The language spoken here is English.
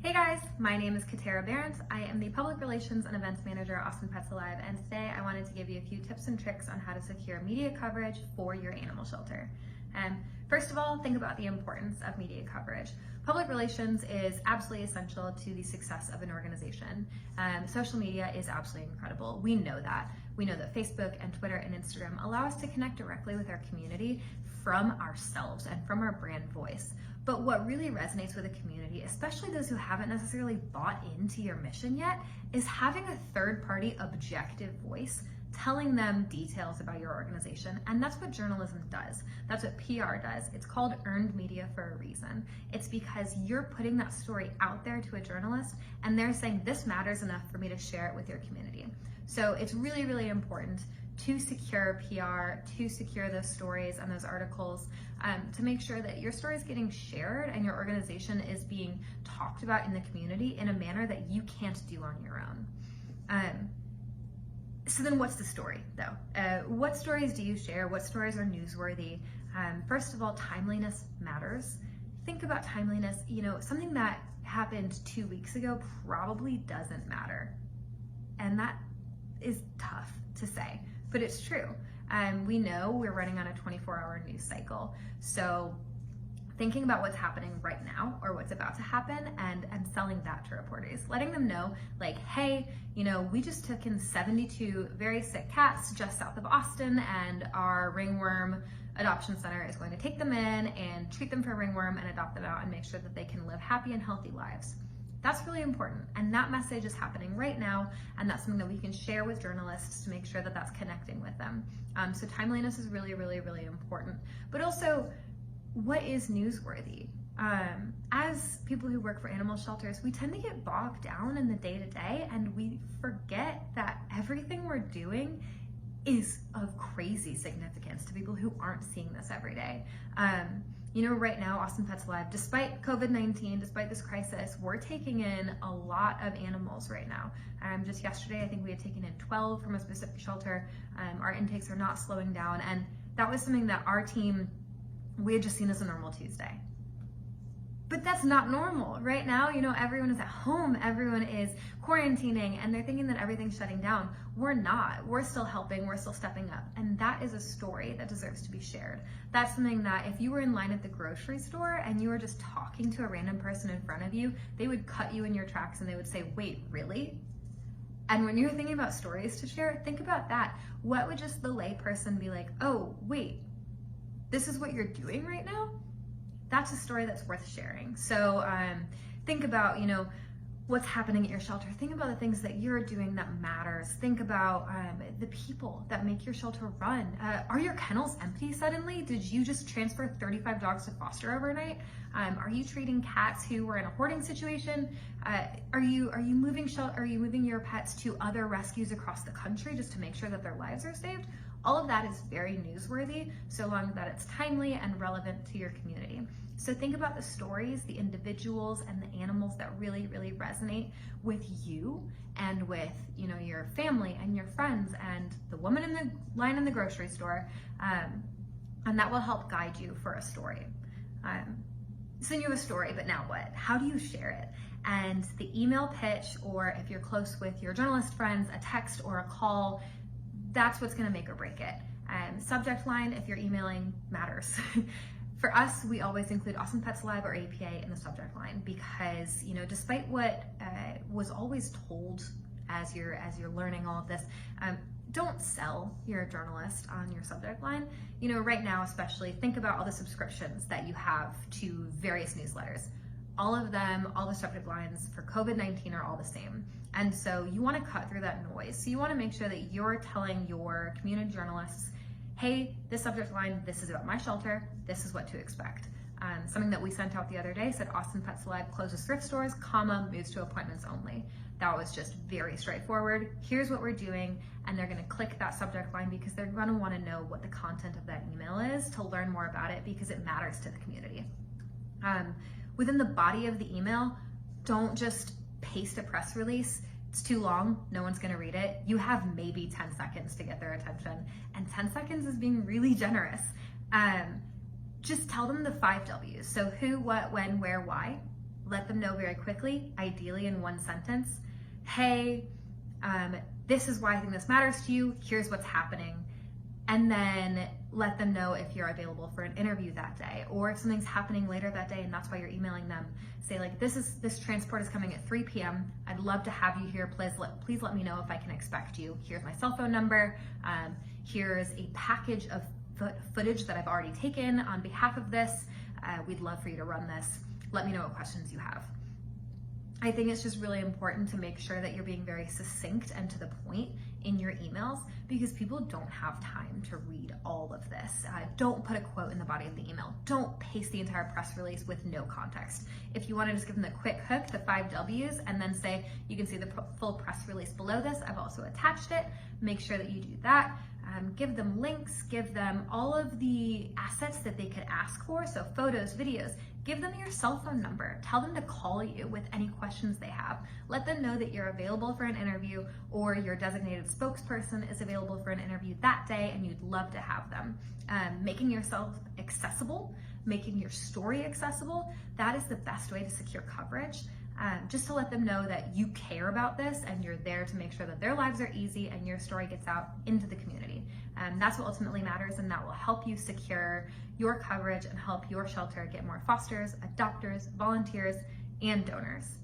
Hey guys, my name is Katera Berent. I am the Public Relations and Events Manager at Awesome Pets Alive, and today I wanted to give you a few tips and tricks on how to secure media coverage for your animal shelter. First of all, think about the importance of media coverage. Public relations is absolutely essential to the success of an organization. Social media is absolutely incredible. We know that. We know that Facebook and Twitter and Instagram allow us to connect directly with our community from ourselves and from our brand voice. But what really resonates with a community, especially those who haven't necessarily bought into your mission yet, is having a third-party objective voice telling them details about your organization. And that's what journalism does. That's what PR does. It's called earned media for a reason. It's because you're putting that story out there to a journalist and they're saying, this matters enough for me to share it with your community. So it's really, really important to secure PR, to secure those stories and those articles, to make sure that your story is getting shared and your organization is being talked about in the community in a manner that you can't do on your own. So then what's the story though? What stories do you share? What stories are newsworthy? First of all, timeliness matters. Think about timeliness. Something that happened 2 weeks ago probably doesn't matter. And that is tough to say, but it's true. We know we're running on a 24-hour news cycle. So thinking about what's happening right now or what's about to happen and selling that to reporters, letting them know like, hey, we just took in 72 very sick cats just south of Austin, and our ringworm adoption center is going to take them in and treat them for ringworm and adopt them out and make sure that they can live happy and healthy lives. That's really important, and that message is happening right now, and that's something that we can share with journalists to make sure that that's connecting with them. So timeliness is really, really, really important. But also, what is newsworthy? As people who work for animal shelters, we tend to get bogged down in the day-to-day, and we forget that everything we're doing is of crazy significance to people who aren't seeing this every day. Right now, Awesome Pets Alive, despite COVID-19, despite this crisis, we're taking in a lot of animals right now. Just yesterday, I think we had taken in 12 from a specific shelter. Our intakes are not slowing down, and that was something that our team, we had just seen as a normal Tuesday. But that's not normal. Right now, everyone is at home, everyone is quarantining, and they're thinking that everything's shutting down. We're not. We're still helping, we're still stepping up. And that is a story that deserves to be shared. That's something that if you were in line at the grocery store and you were just talking to a random person in front of you, they would cut you in your tracks and they would say, wait, really? And when you're thinking about stories to share, think about that. What would just the lay person be like, oh, wait, this is what you're doing right now? That's a story that's worth sharing. So think about, what's happening at your shelter. Think about the things that you're doing that matters. Think about the people that make your shelter run. Are your kennels empty suddenly? Did you just transfer 35 dogs to foster overnight? Are you treating cats who were in a hoarding situation? Are you moving your pets to other rescues across the country just to make sure that their lives are saved? All of that is very newsworthy, so long that it's timely and relevant to your community. So think about the stories, the individuals, and the animals that really, really resonate with you and with, your family and your friends and the woman in the line in the grocery store, and that will help guide you for a story. So you have a story, but now what? How do you share it? And the email pitch, or if you're close with your journalist friends, a text or a call, that's what's gonna make or break it. Subject line, if you're emailing, matters. For us, we always include Awesome Pets Alive or APA in the subject line because, despite what was always told as you're learning all of this, don't sell your journalist on your subject line. Right now especially, think about all the subscriptions that you have to various newsletters. All of them, all the subject lines for COVID-19 are all the same. And so you want to cut through that noise. So you want to make sure that you're telling your community journalists, hey, this subject line, this is about my shelter, this is what to expect. Something that we sent out the other day said Awesome Pets Alive closes thrift stores, moves to appointments only. That was just very straightforward. Here's what we're doing, and they're gonna click that subject line because they're gonna wanna know what the content of that email is to learn more about it because it matters to the community. Within the body of the email, don't just paste a press release. It's too long, no one's gonna read it. You have maybe 10 seconds to get their attention, and 10 seconds is being really generous. Just tell them the 5 W's. So who, what, when, where, why. let them know very quickly, ideally in one sentence, hey, this is why I think this matters to you, here's what's happening. And then let them know if you're available for an interview that day, or if something's happening later that day and that's why you're emailing them. Say like, this transport is coming at 3 p.m. I'd love to have you here. Please let me know if I can expect you. Here's my cell phone number. Here's a package of footage that I've already taken on behalf of this. We'd love for you to run this. Let me know what questions you have. I think it's just really important to make sure that you're being very succinct and to the point in your emails, because people don't have time to read all of this. Don't put a quote in the body of the email. Don't paste the entire press release with no context. If you want to just give them the quick hook, the 5 W's, and then say, you can see the full press release below this, I've also attached it, make sure that you do that. Give them links, give them all of the assets that they could ask for, so photos, videos. Give them your cell phone number. Tell them to call you with any questions they have. Let them know that you're available for an interview, or your designated spokesperson is available for an interview that day and you'd love to have them. Making yourself accessible, making your story accessible, that is the best way to secure coverage. Just to let them know that you care about this and you're there to make sure that their lives are easy and your story gets out into the community. That's what ultimately matters, and that will help you secure your coverage and help your shelter get more fosters, adopters, volunteers, and donors.